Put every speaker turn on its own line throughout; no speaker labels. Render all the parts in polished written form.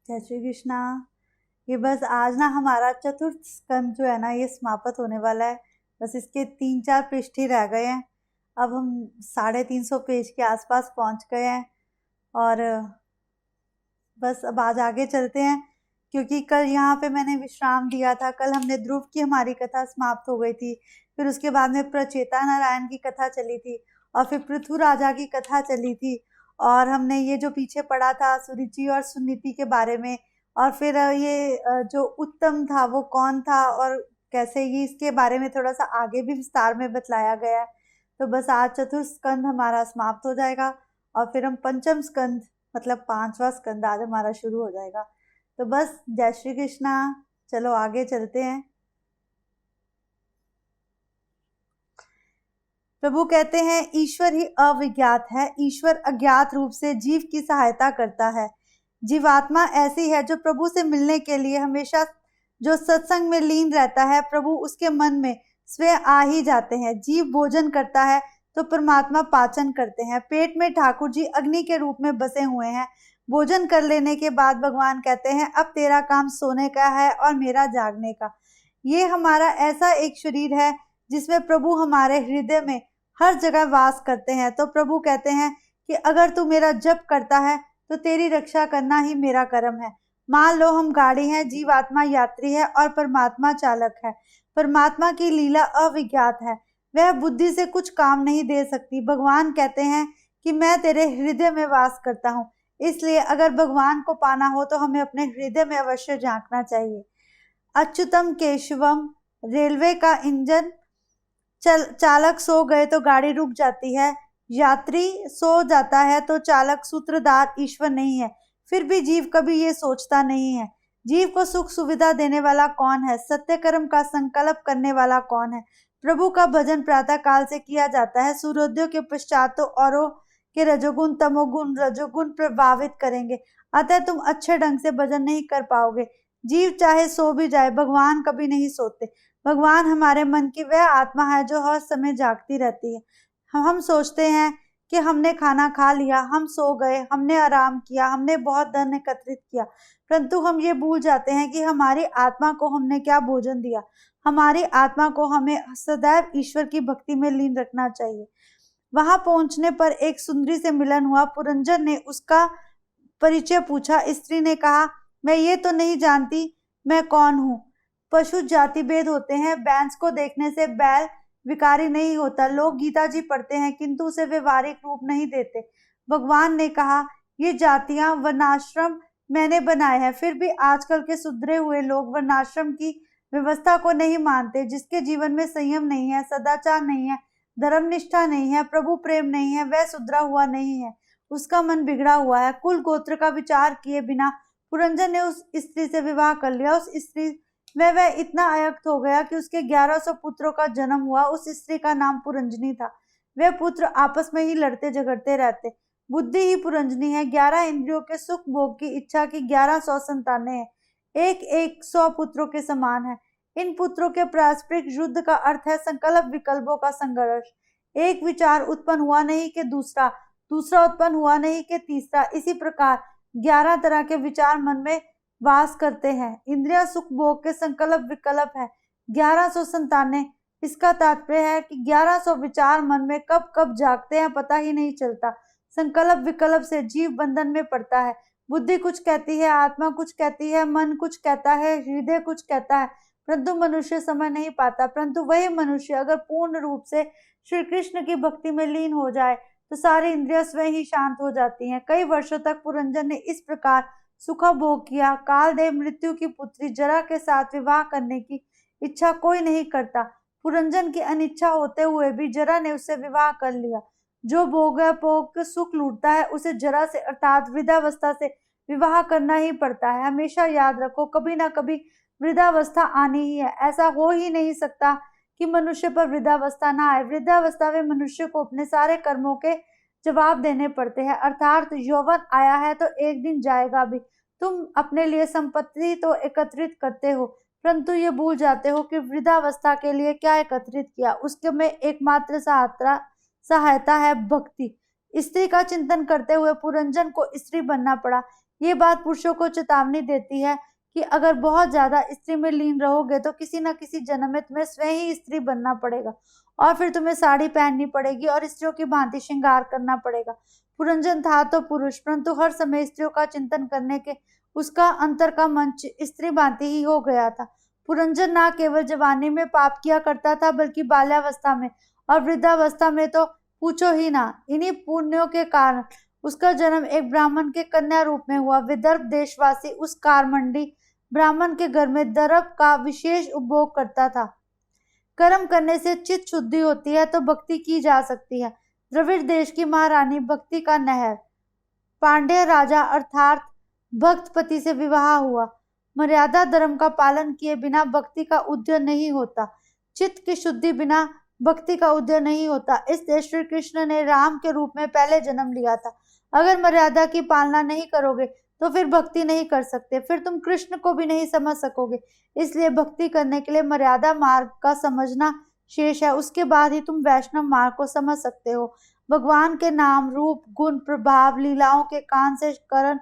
जय श्री कृष्णा। ये बस आज ना हमारा चतुर्थ स्कंद जो है ना ये समाप्त होने वाला है। बस इसके 3-4 पृष्ठ ही रह गए हैं। अब हम 350 पेज के आसपास पहुंच गए हैं और बस अब आज आगे चलते हैं, क्योंकि कल यहाँ पे मैंने विश्राम दिया था। कल हमने ध्रुव की हमारी कथा समाप्त हो गई थी, फिर उसके बाद में प्रचेता नारायण की कथा चली थी और फिर पृथु राजा की कथा चली थी। और हमने ये जो पीछे पढ़ा था सुरुचि और सुनीति के बारे में, और फिर ये जो उत्तम था वो कौन था और कैसे, ये इसके बारे में थोड़ा सा आगे भी विस्तार में बतलाया गया है। तो बस आज चतुर्थ स्कंद हमारा समाप्त हो जाएगा और फिर हम पंचम स्कंद मतलब 5वां स्कंद आज हमारा शुरू हो जाएगा। तो बस जय श्री कृष्णा, चलो आगे चलते हैं। प्रभु कहते हैं ईश्वर ही अविज्ञात है, ईश्वर अज्ञात रूप से जीव की सहायता करता है। जीवात्मा ऐसी है जो प्रभु से मिलने के लिए हमेशा जो सत्संग में लीन रहता है, प्रभु उसके मन में स्वयं आ ही जाते हैं। जीव भोजन करता है तो परमात्मा पाचन करते हैं। पेट में ठाकुर जी अग्नि के रूप में बसे हुए हैं। भोजन कर लेने के बाद भगवान कहते हैं अब तेरा काम सोने का है और मेरा जागने का। ये हमारा ऐसा एक शरीर है जिसमें प्रभु हमारे हृदय में हर जगह वास करते हैं। तो प्रभु कहते हैं कि अगर तू मेरा जप करता है तो तेरी रक्षा करना ही मेरा कर्म है। मान लो हम गाड़ी हैं, जीवात्मा यात्री है और परमात्मा चालक है। परमात्मा की लीला अविज्ञात है, वह बुद्धि से कुछ काम नहीं दे सकती। भगवान कहते हैं कि मैं तेरे हृदय में वास करता हूँ, इसलिए अगर भगवान को पाना हो तो हमें अपने हृदय में अवश्य झांकना चाहिए। अच्युतम केशवम, रेलवे का इंजन चालक सो गए तो गाड़ी रुक जाती है, यात्री सो जाता है तो चालक सूत्रधार ईश्वर नहीं है। फिर भी जीव कभी ये सोचता नहीं है जीव को सुख सुविधा देने वाला कौन है, सत्य कर्म का संकल्प करने वाला कौन है। प्रभु का भजन प्रातः काल से किया जाता है, सूर्योदय के पश्चात तो औरों के रजोगुण तमोगुण रजोगुण प्रभावित करेंगे, अतः तुम अच्छे ढंग से भजन नहीं कर पाओगे। जीव चाहे सो भी जाए, भगवान कभी नहीं सोते। भगवान हमारे मन की वह आत्मा है जो हर समय जागती रहती है। हम सोचते हैं कि हमने खाना खा लिया, हम सो गए, हमने आराम किया, हमने बहुत धन एकत्रित किया, परंतु हम ये भूल जाते हैं कि हमारी आत्मा को हमने क्या भोजन दिया। हमारी आत्मा को हमें सदैव ईश्वर की भक्ति में लीन रखना चाहिए। वहां पहुंचने पर एक सुंदरी से मिलन हुआ। पुरंजन ने उसका परिचय पूछा। स्त्री ने कहा, मैं ये तो नहीं जानती मैं कौन हूँ। पशु जाति भेद होते हैं, बैंस को देखने से बैल विकारी नहीं होता। लोग गीता जी पढ़ते हैं किंतु उसे व्यवहारिक रूप नहीं देते। भगवान ने कहा, ये जातियां वर्णाश्रम मैंने बनाए हैं, फिर भी आजकल के सुधरे हुए लोग वर्णाश्रम की व्यवस्था को नहीं मानते। जिसके जीवन में संयम नहीं है, सदाचार नहीं है, धर्मनिष्ठा नहीं है, प्रभु प्रेम नहीं है, वह सुधरा हुआ नहीं है, उसका मन बिगड़ा हुआ है। कुल गोत्र का विचार किए बिना पुरंजन ने उस स्त्री से विवाह कर लिया। उस स्त्री में वह इतना आयक्त हो गया कि उसके 1100 पुत्रों का जन्म हुआ। उस स्त्री का नाम पुरंजनी था। वे पुत्र आपस में ही लड़ते झगड़ते रहते। बुद्धि ही पुरंजनी है। 11 इंद्रियों के सुख भोग की इच्छा की 1100 संतानें हैं, एक 100 पुत्रों के समान है। इन पुत्रों के पारस्परिक युद्ध का अर्थ है संकल्प विकल्पों का संघर्ष। एक विचार उत्पन्न हुआ नहीं कि दूसरा, दूसरा उत्पन्न हुआ नहीं कि तीसरा, इसी प्रकार 11 तरह के विचार मन में वास करते हैं। इंद्रिया सुख भोग के संकल्प विकल्प है। 1100 संतानें, इसका तात्पर्य है कि 1100 विचार मन में कब कब जागते हैं पता ही नहीं चलता। संकल्प विकल्प से जीव बंधन में पड़ता है। बुद्धि कुछ कहती है, आत्मा कुछ कहती है, मन कुछ कहता है, हृदय कुछ कहता है, परंतु मनुष्य समझ नहीं पाता। परंतु वही मनुष्य अगर पूर्ण रूप से श्री कृष्ण की भक्ति में लीन हो जाए तो सारी इंद्रियां स्वयं ही शांत हो जाती हैं। कई वर्षों तक पुरंजन ने इस प्रकार सुखा भोग किया। कालदेव मृत्यु की पुत्री जरा के साथ विवाह करने की इच्छा कोई नहीं करता। पुरंजन की अनिच्छा होते हुए भी जरा ने उससे विवाह कर लिया। जो भोग भोग सुख लूटता है उसे जरा से अर्थात वृद्धावस्था से विवाह करना ही पड़ता है। हमेशा याद रखो, कभी ना कभी वृद्धावस्था आनी ही है। ऐसा हो ही नहीं सकता कि मनुष्य पर वृद्धावस्था ना आए। वृद्धावस्था में मनुष्य को अपने सारे कर्मों के जवाब देने पड़ते हैं, अर्थात यौवन आया है तो एक दिन जाएगा भी। तुम अपने लिए संपत्ति तो एकत्रित करते हो, परंतु ये भूल जाते हो कि वृद्धावस्था के लिए क्या एकत्रित किया। उसके में एकमात्र सहायता है भक्ति। स्त्री का चिंतन करते हुए पुरंजन को स्त्री बनना पड़ा। ये बात पुरुषों को चेतावनी देती है कि अगर बहुत ज्यादा स्त्री में लीन रहोगे तो किसी न किसी जन्म में तुम्हें स्वयं ही स्त्री बनना पड़ेगा और फिर तुम्हें साड़ी पहननी पड़ेगी और स्त्रियों की भांति श्रृंगार करना पड़ेगा। पुरंजन था तो पुरुष, परंतु हर समय स्त्रियों का चिंतन करने के उसका अंतर का मंच स्त्री भांति ही हो गया था। पुरंजन न केवल जवानी में पाप किया करता था बल्कि बाल्यावस्था में और वृद्धावस्था में तो पूछो ही ना। इन्हीं पुण्यों के कारण उसका जन्म एक ब्राह्मण के कन्या रूप में हुआ। विदर्भ देशवासी उस कारमंडी ब्राह्मण के घर में द्रव्य का विशेष उपभोग करता था। कर्म करने से चित्त शुद्धि होती है तो भक्ति की जा सकती है। द्रविड़ देश की महारानी भक्ति का नहर पांड्य राजा अर्थात भक्तपति से विवाह हुआ। मर्यादा धर्म का पालन किए बिना भक्ति का उदय नहीं होता। चित्त की शुद्धि बिना भक्ति का उदय नहीं होता। इसलिए श्री कृष्ण ने राम के रूप में पहले जन्म लिया था। अगर मर्यादा की पालना नहीं करोगे तो फिर भक्ति नहीं कर सकते, फिर तुम कृष्ण को भी नहीं समझ सकोगे। इसलिए भक्ति करने के लिए मर्यादा मार्ग का समझना शेष है, उसके बाद ही तुम वैष्णव मार्ग को समझ सकते हो। भगवान के नाम, रूप, गुण, प्रभाव, लीलाओं के कान से करण,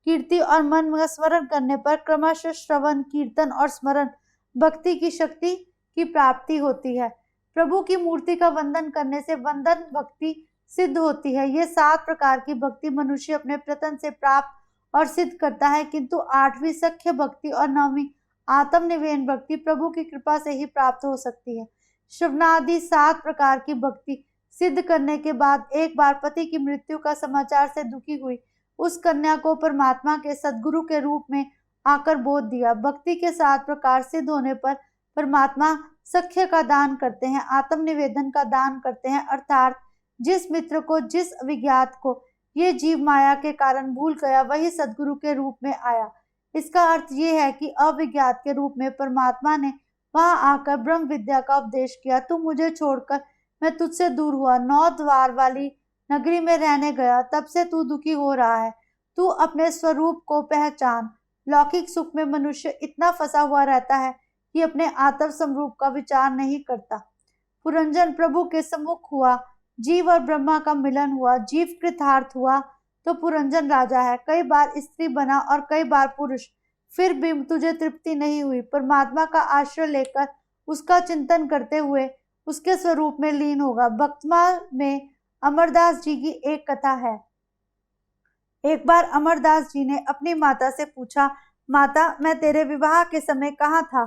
कीर्ति और मन में स्मरण करने पर क्रमशः श्रवण, कीर्तन और स्मरण भक्ति की शक्ति की प्राप्ति होती है। प्रभु की मूर्ति का वंदन करने से वंदन भक्ति सिद्ध होती है। ये 7 प्रकार की भक्ति मनुष्य अपने प्रयत्न से प्राप्त और सिद्ध करता है, किंतु 8वीं सख्य भक्ति और 9वीं आत्मनिवेदन भक्ति प्रभु की कृपा से ही प्राप्त हो सकती है। श्रवणादि 7 प्रकार की भक्ति सिद्ध करने के बाद एक बार पति की मृत्यु का समाचार से दुखी हुई उस कन्या को परमात्मा के सद्गुरु के रूप में आकर बोध दिया। भक्ति के 7 प्रकार सिद्ध होने पर परमात्मा सख्य का दान करते हैं, आत्मनिवेदन का दान करते हैं, अर्थात जिस मित्र को, जिस अभिज्ञात को ये जीव माया के कारण भूल गया वही सद्गुरु के रूप में आया। इसका अर्थ ये है कि अविज्ञात के रूप में परमात्मा ने वहां आकर ब्रह्म विद्या का उपदेश किया। तू मुझे छोड़कर मैं तुझसे दूर हुआ, 9 द्वार वाली नगरी में रहने गया, तब से तू दुखी हो रहा है। तू अपने स्वरूप को पहचान। लौकिक सुख में मनुष्य इतना फंसा हुआ रहता है कि अपने आत्म स्वरूप का विचार नहीं करता। पुरंजन प्रभु के सम्मुख हुआ, जीव और ब्रह्मा का मिलन हुआ, जीव कृतार्थ हुआ तो पुरंजन राजा है। कई बार स्त्री बना और कई बार पुरुष, फिर भी तुझे तृप्ति नहीं हुई। परमात्मा का आश्रय लेकर उसका चिंतन करते हुए उसके स्वरूप में लीन होगा। भक्तमाल में अमरदास जी की एक कथा है। एक बार अमरदास जी ने अपनी माता से पूछा, माता मैं तेरे विवाह के समय कहाँ था?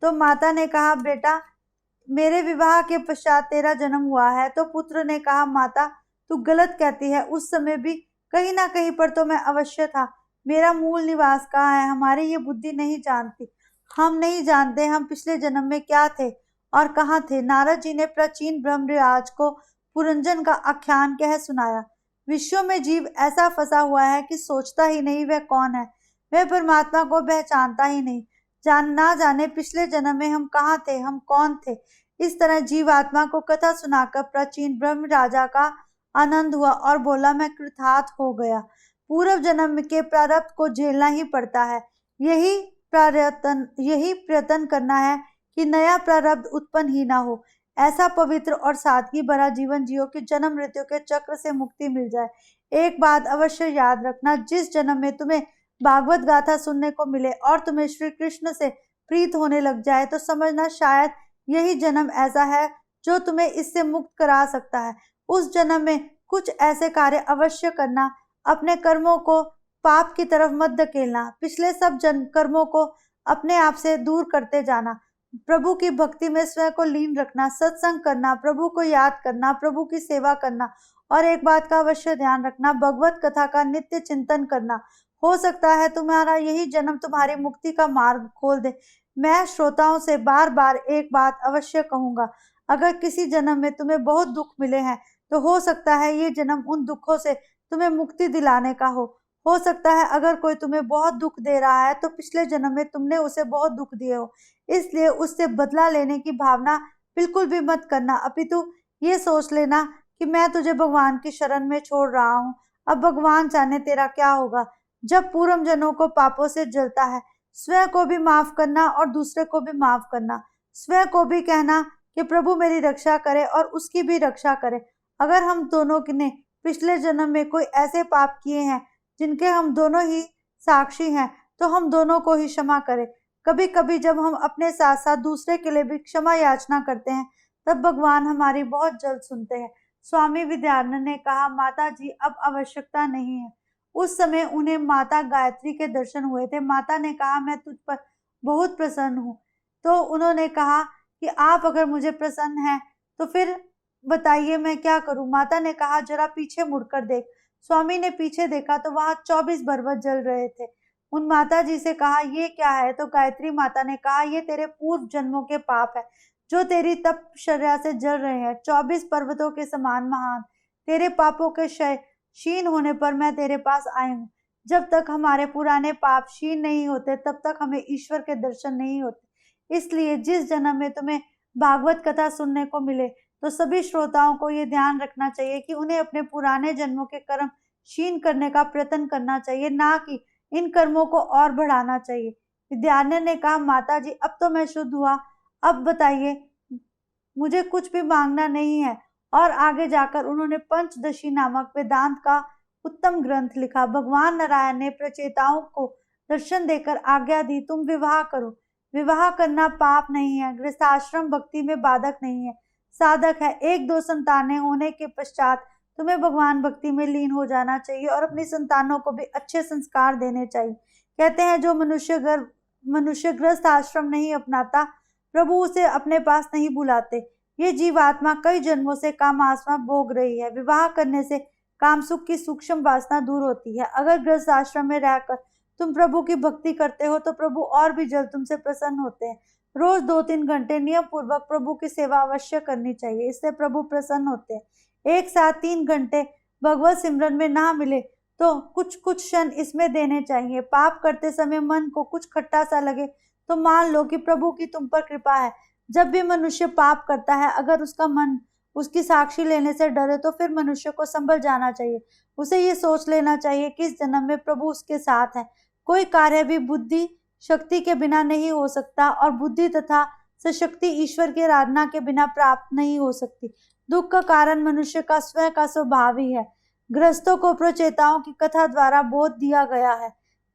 तो माता ने कहा, बेटा मेरे विवाह के पश्चात तेरा जन्म हुआ है। तो पुत्र ने कहा, माता तू गलत कहती है, उस समय भी कहीं ना कहीं पर तो मैं अवश्य था। मेरा मूल निवास कहाँ है हमारी ये बुद्धि नहीं जानती। हम नहीं जानते हम पिछले जन्म में क्या थे और कहाँ थे। नारद जी ने प्राचीन ब्रह्मराज को पुरंजन का आख्यान कह सुनाया। विश्व में जीव ऐसा फंसा हुआ है कि सोचता ही नहीं वह कौन है, वह परमात्मा को पहचानता ही नहीं। ना जाने पिछले जन्म में हम कहाँ थे, हम कौन थे। इस तरह जीवात्मा को कथा सुनाकर प्राचीन ब्रह्म राजा का आनंद हुआ और बोला, मैं कृतार्थ हो गया। पूर्व जन्म के प्रारब्ध को झेलना ही पड़ता है। यही प्रयत्न करना है कि नया प्रारब्ध उत्पन्न ही ना हो। ऐसा पवित्र और सादगी भरा जीवन जियो कि जन्म मृत्यु के चक्र से मुक्ति मिल जाए। एक बात अवश्य याद रखना, जिस जन्म में तुम्हें भागवत गाथा सुनने को मिले और तुम्हें श्री कृष्ण से प्रीत होने लग जाए तो समझना शायद यही जन्म ऐसा है जो तुम्हें इससे मुक्त करा सकता है। उस जन्म में कुछ ऐसे कार्य अवश्य करना, अपने कर्मों को पाप की तरफ मत धकेलना, पिछले सब कर्मों को अपने आप से दूर करते जाना, प्रभु की भक्ति में स्वयं को लीन रखना, सत्संग करना, प्रभु को याद करना, प्रभु की सेवा करना और एक बात का अवश्य ध्यान रखना, भगवत कथा का नित्य चिंतन करना। हो सकता है तुम्हारा यही जन्म तुम्हारी मुक्ति का मार्ग खोल दे। मैं श्रोताओं से बार बार एक बात अवश्य कहूंगा, अगर किसी जन्म में तुम्हें बहुत दुख मिले हैं तो हो सकता है ये जन्म उन दुखों से तुम्हें मुक्ति दिलाने का हो सकता है अगर कोई तुम्हें बहुत दुख दे रहा है तो पिछले जन्म में तुमने उसे बहुत दुख दिए हो, इसलिए उससे बदला लेने की भावना बिल्कुल भी मत करना, अपितु ये सोच लेना कि मैं तुझे भगवान की शरण में छोड़ रहा हूँ, अब भगवान जाने तेरा क्या होगा। जब पूर्व जनों को पापों से जलता है, स्वयं को भी माफ करना और दूसरे को भी माफ करना, स्वयं को भी कहना कि प्रभु मेरी रक्षा करे और उसकी भी रक्षा करे। अगर हम दोनों ने पिछले जन्म में कोई ऐसे पाप किए हैं जिनके हम दोनों ही साक्षी हैं, तो हम दोनों को ही क्षमा करें। कभी कभी जब हम अपने साथ साथ दूसरे के लिए भी क्षमा याचना करते हैं, तब भगवान हमारी बहुत जल्द सुनते हैं। स्वामी विद्यानंद ने कहा, माता जी अब आवश्यकता नहीं है। उस समय उन्हें माता गायत्री के दर्शन हुए थे। माता ने कहा, मैं तुझ पर बहुत प्रसन्न हूँ। तो उन्होंने कहा कि आप अगर मुझे प्रसन्न हैं तो फिर बताइए मैं क्या करूं। माता ने कहा, जरा पीछे मुड़कर देख। स्वामी ने पीछे देखा तो वहां 24 पर्वत जल रहे थे। उन माता जी से कहा, ये क्या है? तो गायत्री माता ने कहा, ये तेरे पूर्व जन्मों के पाप है जो तेरी तपश्चर्या से जल रहे हैं। 24 पर्वतों के समान महान तेरे पापों के क्षीण होने पर मैं तेरे पास आई हूँ। जब तक हमारे पुराने पाप क्षीण नहीं होते, तब तक हमें ईश्वर के दर्शन नहीं होते। इसलिए जिस जन्म में तुम्हें भागवत कथा सुनने को मिले, तो सभी श्रोताओं को ये ध्यान रखना चाहिए कि उन्हें अपने पुराने जन्मों के कर्म क्षीण करने का प्रयत्न करना चाहिए, ना कि इन कर्मों को और बढ़ाना चाहिए। विद्यानंद ने कहा, माता जी अब तो मैं शुद्ध हुआ, अब बताइए, मुझे कुछ भी मांगना नहीं है। और आगे जाकर उन्होंने पंचदशी नामक वेदांत का उत्तम ग्रंथ लिखा। भगवान नारायण ने प्रचेताओं को दर्शन देकर आज्ञा दी, तुम विवाह करो। विवाह करना पाप नहीं है, गृहस्थाश्रम भक्ति में बाधक नहीं है, साधक है। 1-2 संतानें होने के पश्चात तुम्हें भगवान भक्ति में लीन हो जाना चाहिए और अपनी संतानों को भी अच्छे संस्कार देने चाहिए। कहते हैं, जो मनुष्य गृहस्थ आश्रम नहीं अपनाता, प्रभु उसे अपने पास नहीं बुलाते। ये जीवात्मा कई जन्मों से कामासना भोग रही है। विवाह करने से काम सुख की सूक्ष्म वासना दूर होती है। अगर गृहस्थ आश्रम में रहकर तुम प्रभु की भक्ति करते हो, तो प्रभु और भी जल्द तुमसे प्रसन्न होते हैं। रोज 2-3 घंटे नियम पूर्वक प्रभु की सेवा अवश्य करनी चाहिए, इससे प्रभु प्रसन्न होते हैं। एक साथ 3 घंटे भगवत सिमरन में ना मिले तो कुछ कुछ क्षण इसमें देने चाहिए। पाप करते समय मन को कुछ खट्टा सा लगे तो मान लो कि प्रभु की तुम पर कृपा है। जब भी मनुष्य पाप करता है, अगर उसका मन उसकी साक्षी लेने से डरे, तो फिर मनुष्य को संभल जाना चाहिए। उसे ये सोच लेना चाहिए कि इस जन्म में प्रभु उसके साथ है। कोई कार्य भी बुद्धि शक्ति के बिना नहीं हो सकता, और बुद्धि तथा सशक्ति ईश्वर की आराधना के बिना प्राप्त नहीं हो सकती। दुख का कारण मनुष्य का स्वयं का स्वभाव ही है। गृहस्थों को प्रचेताओं की कथा द्वारा बोध दिया गया है।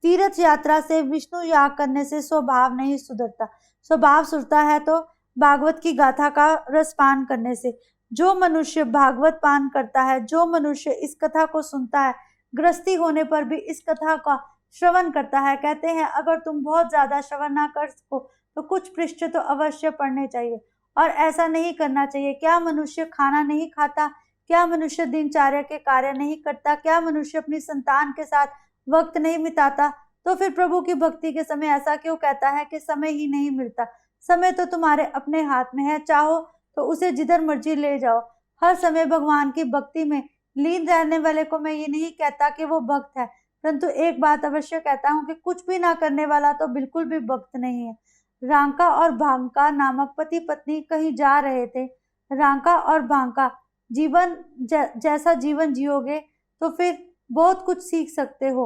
तीर्थ यात्रा से, विष्णु याग करने से स्वभाव नहीं सुधरता। स्वभाव सुधरता है तो भागवत की गाथा का रसपान करने से। जो मनुष्य भागवत पान करता है, जो मनुष्य इस कथा को सुनता है, गृहस्थी होने पर भी इस कथा का श्रवण करता है। कहते हैं, अगर तुम बहुत ज्यादा श्रवण ना कर सको तो कुछ पृष्ठ तो अवश्य पढ़ने चाहिए, और ऐसा नहीं करना चाहिए। क्या मनुष्य खाना नहीं खाता? क्या मनुष्य दिनचर्या के कार्य नहीं करता? क्या मनुष्य अपनी संतान के साथ वक्त नहीं बिताता? तो फिर प्रभु की भक्ति के समय ऐसा क्यों कहता है कि समय ही नहीं मिलता? समय तो तुम्हारे अपने हाथ में है, चाहो तो उसे जिधर मर्जी ले जाओ। हर समय भगवान की भक्ति में लीन रहने वाले को मैं ये नहीं कहता कि वो भक्त है, परंतु एक बात अवश्य कहता हूँ कि कुछ भी ना करने वाला तो बिल्कुल भी भक्त नहीं है। रांका और भांका नामक पति पत्नी कहीं जा रहे थे। रांका और भांका, जैसा जीवन जियोगे तो फिर बहुत कुछ सीख सकते हो।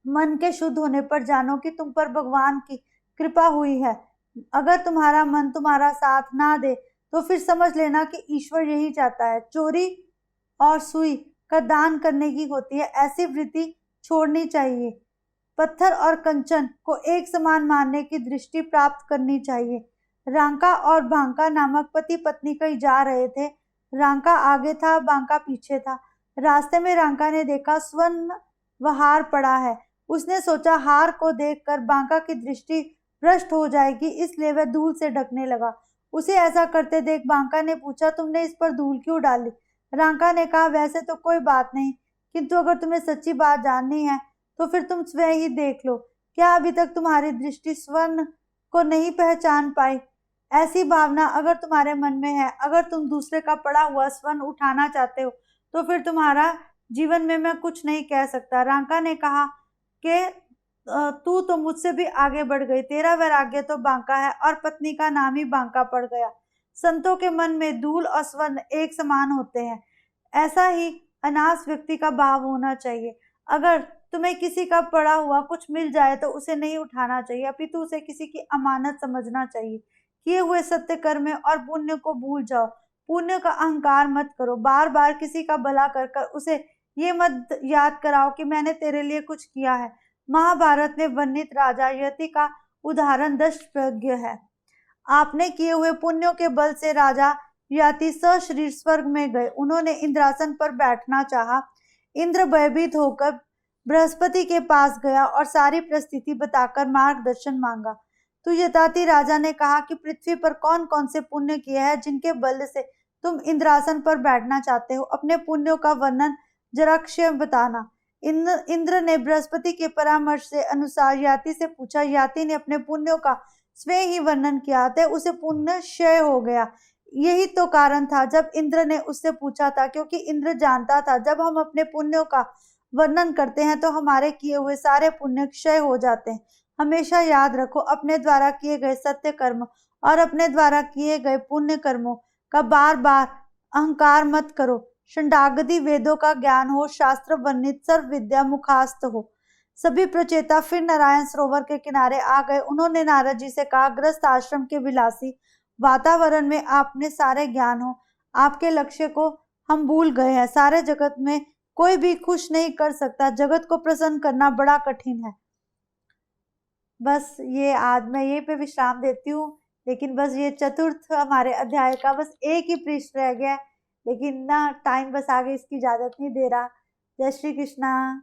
मन के शुद्ध होने पर जानो कि तुम पर भगवान की कृपा हुई है। अगर तुम्हारा मन तुम्हारा साथ ना दे, तो फिर समझ लेना कि ईश्वर यही चाहता है। चोरी और सुई का दान करने की होती है, ऐसी वृत्ति छोड़नी चाहिए। पत्थर और कंचन को एक समान मानने की दृष्टि प्राप्त करनी चाहिए। रांका और भांका नामक पति पत्नी कहीं जा रहे थे। रांका आगे था, भांका पीछे था। रास्ते में रांका ने देखा स्वर्ण हार पड़ा है। उसने सोचा हार को देखकर भांका की दृष्टि भ्रष्ट हो जाएगी, इसलिए वह धूल से ढकने लगा। उसे ऐसा करते देख भांका ने पूछा, तुमने इस पर धूल क्यों डाली? रांका ने कहा, वैसे तो कोई बात नहीं, किंतु अगर तुम्हें सच्ची बात जाननी है तो फिर तुम स्वयं ही देख लो। क्या अभी तक तुम्हारी दृष्टि स्वर्ण को नहीं पहचान पाई? ऐसी भावना अगर तुम्हारे मन में है, अगर तुम दूसरे का पड़ा हुआ स्वर्ण उठाना चाहते हो, तो फिर तुम्हारा जीवन में मैं कुछ नहीं कह सकता। रांका ने कहा कि तू तो मुझसे भी आगे बढ़ गई, तेरा वैराग्य तो बांका है, और पत्नी का नाम ही बांका पड़ गया। संतों के मन में धूल और स्वर्ण एक समान होते हैं। ऐसा ही अनास व्यक्ति का भाव होना चाहिए। अगर तुम्हें किसी का पड़ा हुआ कुछ मिल जाए तो उसे नहीं उठाना चाहिए, अपितु उसे किसी की अमानत समझना चाहिए। किए हुए सत्य कर्म और पुण्य को भूल जाओ। पुण्य का अहंकार मत करो। बार बार किसी का भला कर कर उसे ये मत याद कराओ कि मैंने तेरे लिए कुछ किया है। महाभारत में वर्णित राजा यति का उदाहरण दृष्टप्रज्ञ है। आपने किए हुए पुण्यों के बल से राजा यति सशरीर स्वर्ग में गए। उन्होंने इंद्रासन पर बैठना चाहा। इंद्र भयभीत होकर बृहस्पति के पास गया और सारी परिस्थिति बताकर मार्गदर्शन मांगा। तो यताति राजा ने कहा कि पृथ्वी पर कौन कौन से पुण्य किए हैं जिनके बल से तुम इंद्रासन पर बैठना चाहते हो। अपने पुण्यों का वर्णन जरा क्षय बताना। इंद्र ने बृहस्पति के परामर्श से अनुसार याति से पूछा। याति ने अपने पुण्यों का स्वयं ही वर्णन किया, अतः उसे पुण्य क्षय हो गया। यही तो कारण था जब इंद्र ने उससे पूछा था, क्योंकि इंद्र जानता था जब हम अपने पुण्यों का वर्णन करते हैं तो हमारे किए हुए सारे पुण्य क्षय हो जाते हैं। हमेशा याद रखो, अपने द्वारा किए गए सत्य कर्म और अपने द्वारा किए गए पुण्य कर्मों का बार बार अहंकार मत करो। षडांगादि वेदों का ज्ञान हो, शास्त्र वर्णित सर्व विद्या मुखास्त हो। सभी प्रचेता फिर नारायण सरोवर के किनारे आ गए। उन्होंने नारद जी से कहा, गृहस्थ आश्रम के विलासी वातावरण में आपने सारे ज्ञान हो, आपके लक्ष्य को हम भूल गए हैं। सारे जगत में कोई भी खुश नहीं कर सकता। जगत को प्रसन्न करना बड़ा कठिन है। बस ये आज मैं यहीं पे विश्राम देती हूँ। लेकिन बस ये चतुर्थ हमारे अध्याय का बस एक ही पृष्ठ रह गया है, लेकिन ना टाइम बस आगे इसकी इजाजत नहीं दे रहा। जय श्री कृष्णा।